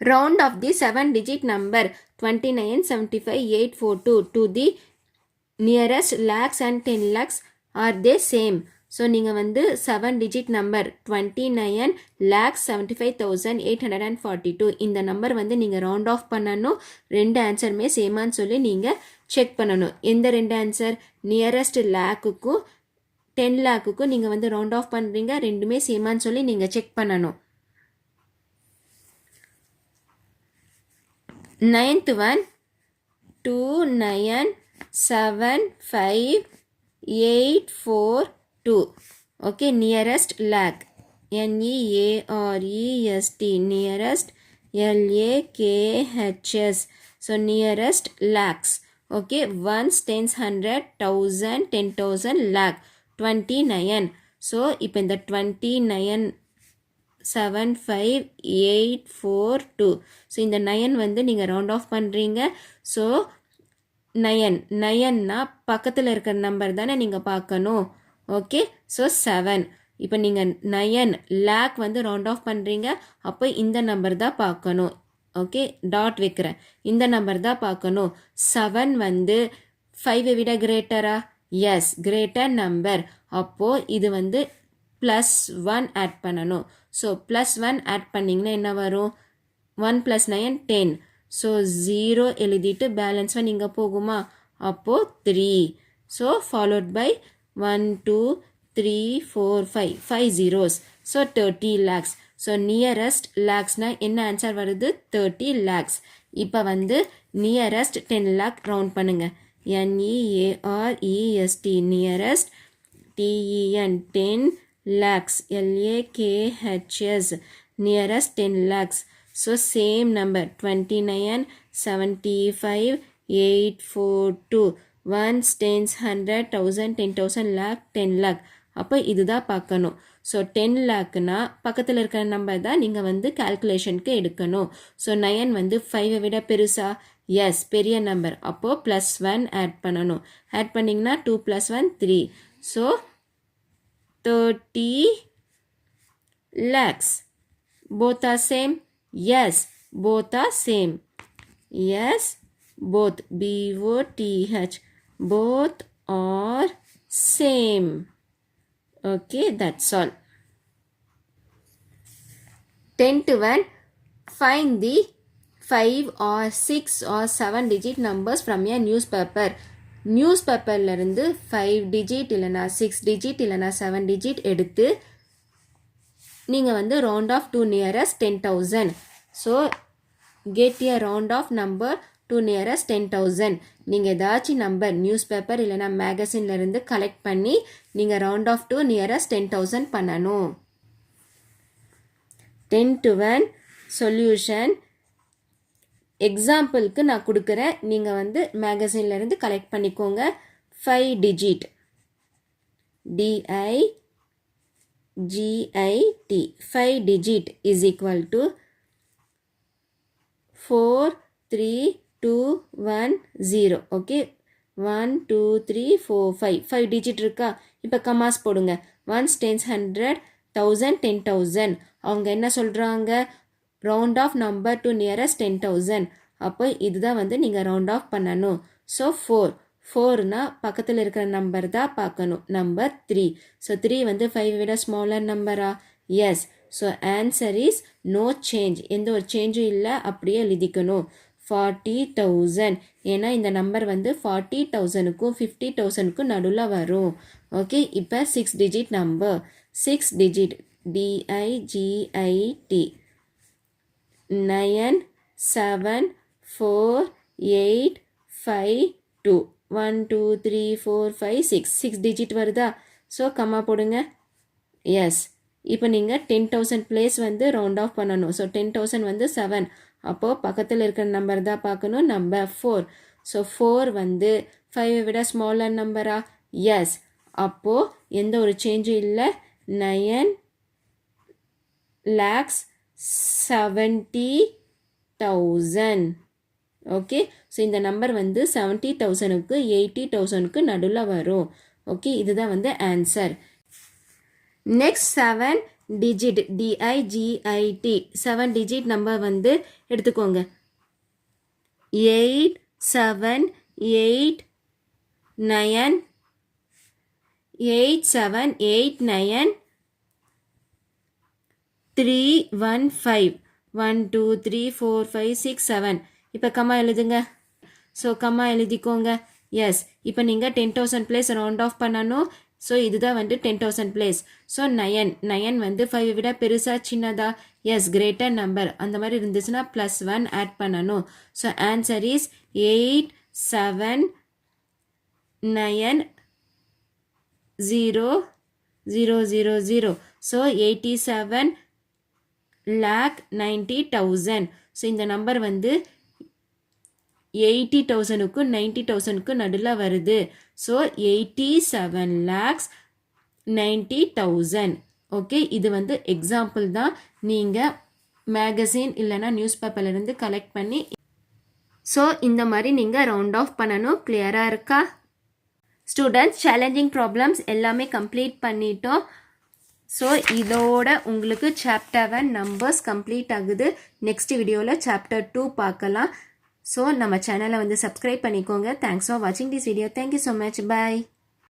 Round of the 7-digit number 29,75,842 to the nearest lakhs and 10 lakhs are they same. So நீங்கள் வந்து 7-digit number 29,75,842 இந்த number வந்து நீங்கள் round of பண்ணணும். ரெண்டு ஆன்சருமே சேமான்னு சொல்லி நீங்கள் செக் பண்ணணும். எந்த ரெண்டு ஆன்சர்? நியரஸ்ட் லேக்குக்கும் 10 லேக்குக்கும் நீங்கள் வந்து ரவுண்ட் ஆஃப் பண்ணுறீங்க, ரெண்டுமே சேமான்னு சொல்லி நீங்கள் செக் பண்ணணும். 9th one 29,75,842. Okay, nearest lakh. NEAREST, nearest LAKHS. So nearest lakhs. Okay, ones, tens, 100, 1000, 10,000, lakh 29. So இப்போ இந்த 29,75,842. ஸோ இந்த 9 வந்து நீங்கள் ரவுண்ட் ஆஃப் பண்ணுறீங்க. ஸோ 9னா பக்கத்தில் இருக்கிற நம்பர் தானே நீங்கள் பார்க்கணும். Okay, so 7. இப்போ நீங்கள் 9 லேக் வந்து ரவுண்ட் ஆஃப் பண்ணுறீங்க, அப்போ இந்த நம்பர் தான் பார்க்கணும். ஓகே, டாட் வைக்கிறேன், இந்த நம்பர் தான் பார்க்கணும். 7 வந்து 5 விட கிரேட்டரா? S, greater number. அப்போது இது வந்து +1 ஆட் பண்ணணும். ஸோ +1 ஆட் பண்ணிங்கன்னா என்ன வரும்? 1 + 9 10. ஸோ 0 எழுதிட்டு பேலன்ஸ் ஒன் இங்கே போகுமா? அப்போது 3. So followed by 1 2 3 4 5 5 zeros. So 30 lakhs. So nearest லேக்ஸ்னா என்ன ஆன்சர் வருது? 30 lakhs. இப்போ வந்து நியரஸ்ட் 10 lakh ரவுண்ட் பண்ணுங்க. NEAREST, nearest TEN 10 lakhs, LAKHS, nearest 10 lakhs. So same number 29,75,842. Ones, tens, 100, 1000, 10,000, lakh, 10 lakh. அப்போ இதுதான் பார்க்கணும். ஸோ 10 லேக்னா பக்கத்தில் இருக்கிற நம்பர் தான் நீங்கள் வந்து கால்குலேஷனுக்கு எடுக்கணும். ஸோ 9 வந்து 5 விட பெருசா? எஸ், பெரிய நம்பர். அப்போது +1 ஆட் பண்ணணும். ஆட் பண்ணிங்கன்னா 2 + 1 3. So 30 lakhs. Both are same? Yes, both are same. Yes, both. BOTH. Both are same. Okay, that's all. 10th one, find the 5 or 6 or 7-digit numbers from a newspaper. News பேப்பர்லேருந்து 5 digit இல்லைனா 6 digit இல்லைனா 7 digit எடுத்து நீங்கள் வந்து round off to nearest 10,000. So get a round off number to nearest 10,000. நீங்கள் ஏதாச்சும் number news paper இல்லைனா மேகசின்லேருந்து collect பண்ணி நீங்கள் round off to nearest 10,000 பண்ணணும். 10th one solution. எக்ஸாம்பிளுக்கு நான் கொடுக்குறேன், நீங்கள் வந்து மேகசின்லேருந்து கலெக்ட் பண்ணிக்கோங்க. 5 digit DIGIT 5 digit is equal to 43210. Okay, 1 2 3 4 5 5 digit இருக்கா? இப்போ கமாஸ் போடுங்க. 1s, 10s, 100, 1000, 10,000. அவங்க என்ன சொல்கிறாங்க? round off number to nearest 10,000. அப்போ இதுதான் வந்து நீங்கள் round off பண்ணணும். ஸோ 4னா பக்கத்தில் இருக்கிற நம்பர் தான் பார்க்கணும். நம்பர் 3. ஸோ 3 வந்து 5 விட ஸ்மாலர் நம்பரா? Yes. So answer is no change. எந்த ஒரு சேஞ்சும் இல்லை, அப்படியே எழுதிக்கணும். 40,000. ஏன்னா இந்த நம்பர் வந்து 40,000க்கும் 50,000க்கும் நடுவில் வரும். ஓகே, இப்போ 6 digit number. 6 digit DIGIT 9 7 4 8 5 2 1 2 3 4 5 6 6 digit வருதா? ஸோ கம்மா போடுங்க. எஸ். இப்போ நீங்கள் 10,000 பிளேஸ் வந்து ரவுண்ட் ஆஃப் பண்ணணும். ஸோ 10,000 வந்து 7. அப்போது பக்கத்தில் இருக்கிற நம்பர் தான் பார்க்கணும். நம்பர் 4. ஸோ 4 வந்து 5 விட ஸ்மாலர் நம்பரா? எஸ். அப்போது எந்த ஒரு சேஞ்சும் இல்லை. 9,70,000. ஓகே, ஸோ இந்த நம்பர் வந்து 70,000க்கு 80,000க்கு நடுவில் வரும். ஓகே, இதுதான் வந்து answer. Next 7 digit D I G I T 7 digit number வந்து எடுத்துக்கோங்க. 8789 315 1 2 3 4 5 6 7. இப்போ கம்மா எழுதுங்க. ஸோ கம்மா எழுதிக்கோங்க. எஸ், இப்போ நீங்கள் 10,000 பிளேஸ் ரவுண்ட் ஆஃப் பண்ணணும். ஸோ இதுதான் வந்து 10,000 பிளேஸ். ஸோ 9 வந்து 5 விட பெருசா சின்னதா? Yes, greater number. அந்த மாதிரி இருந்துச்சுன்னா +1 ஆட் பண்ணணும். So answer is 8790,000. So 87,90,000. So இந்த நம்பர் வந்து 80,000க்கும் 90,000க்கும் நடுவில் வருது. ஸோ 87,90,000. ஓகே, இது வந்து எக்ஸாம்பிள் தான். நீங்கள் மேகசின் இல்லைன்னா நியூஸ் பேப்பர்லேருந்து கலெக்ட் பண்ணி ஸோ இந்த மாதிரி நீங்கள் ரவுண்ட் ஆஃப் பண்ணணும். கிளியராக இருக்கா ஸ்டூடெண்ட்ஸ்? சேலஞ்சிங் ப்ராப்ளம்ஸ் எல்லாமே கம்ப்ளீட் பண்ணிட்டோம். ஸோ இதோட உங்களுக்கு சாப்டர் 1 நம்பர்ஸ் கம்ப்ளீட் ஆகுது. நெக்ஸ்ட் வீடியோவில் சாப்டர் 2 பார்க்கலாம். ஸோ நம்ம சேனலை வந்து சப்ஸ்கிரைப் பண்ணிக்கோங்க. தேங்க்ஸ் ஃபார் வாட்சிங் this video. Thank you so much. Bye.